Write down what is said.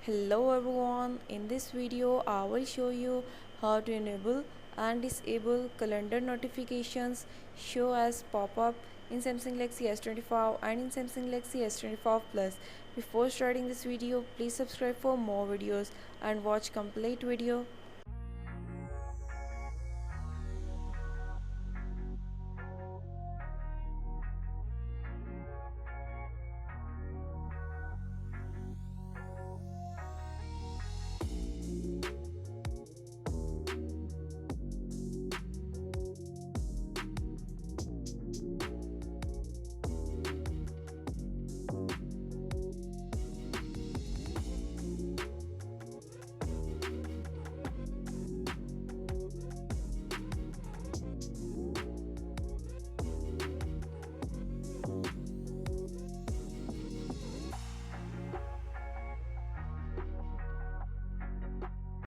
Hello everyone, in this video I will show you how to enable and disable calendar notifications show as pop-up in Samsung Galaxy S25 and in Samsung Galaxy S25 Plus. Before starting this video, please subscribe for more videos and watch complete video.